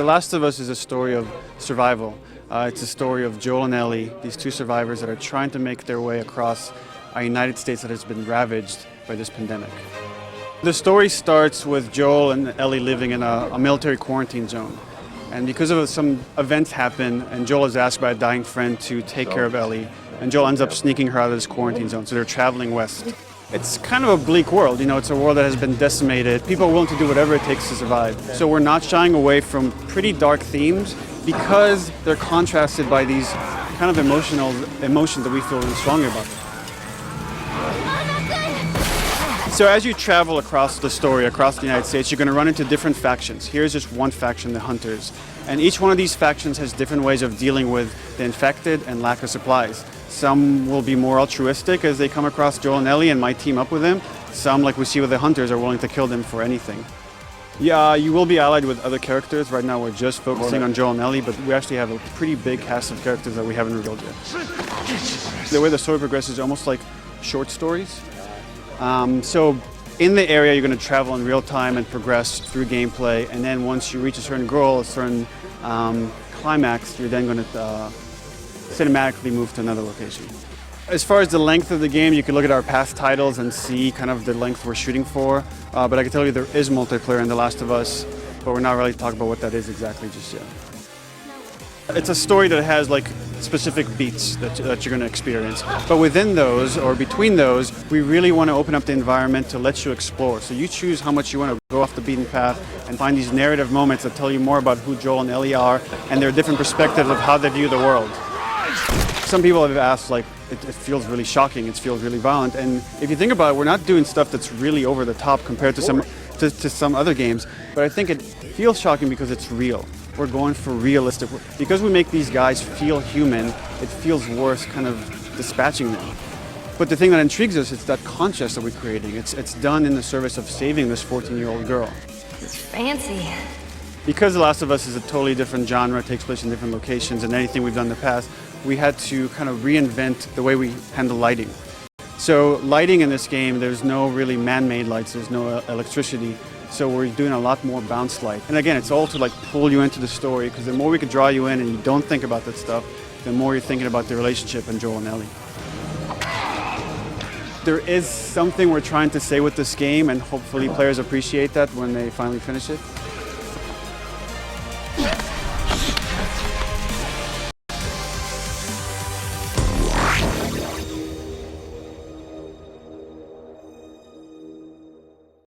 The Last of Us is a story of survival. It's a story of Joel and Ellie, these two survivors that are trying to make their way across a United States that has been ravaged by this pandemic. The story starts with Joel and Ellie living in a military quarantine zone. And because of some events happen, and Joel is asked by a dying friend to take care of Ellie, and Joel ends up sneaking her out of this quarantine zone, so they're traveling west. It's kind of a bleak world, you know, it's a world that has been decimated. People are willing to do whatever it takes to survive. So we're not shying away from pretty dark themes because they're contrasted by these kind of emotions that we feel really strongly about. So as you travel across the story, across the United States, you're going to run into different factions. Here's just one faction, the Hunters. And each one of these factions has different ways of dealing with the infected and lack of supplies. Some will be more altruistic as they come across Joel and Ellie and might team up with them. Some, like we see with the Hunters, are willing to kill them for anything. Yeah, you will be allied with other characters. Right now we're just focusing on Joel and Ellie, but we actually have a pretty big cast of characters that we haven't revealed yet. The way the story progresses is almost like short stories. So in the area, you're going to travel in real time and progress through gameplay. And then once you reach a certain goal, a certain climax, you're then going to cinematically move to another location. As far as the length of the game, you can look at our past titles and see kind of the length we're shooting for. But I can tell you there is multiplayer in The Last of Us, but we're not really talking about what that is exactly just yet. It's a story that has like specific beats that you're going to experience. But within those, or between those, we really want to open up the environment to let you explore. So you choose how much you want to go off the beaten path and find these narrative moments that tell you more about who Joel and Ellie are and their different perspectives of how they view the world. Some people have asked, like, it feels really shocking, it feels really violent. And if you think about it, we're not doing stuff that's really over the top compared to some other games. But I think it feels shocking because it's real. We're going for realistic. Because we make these guys feel human, it feels worse kind of dispatching them. But the thing that intrigues us is that contrast that we're creating. It's done in the service of saving this 14-year-old girl. It's fancy. Because The Last of Us is a totally different genre, takes place in different locations than anything we've done in the past, we had to kind of reinvent the way we handle lighting. So lighting in this game, there's no really man-made lights, there's no electricity. So we're doing a lot more bounce light. And again, it's all to like pull you into the story, because the more we can draw you in and you don't think about that stuff, the more you're thinking about the relationship and Joel and Ellie. There is something we're trying to say with this game, and hopefully players appreciate that when they finally finish it.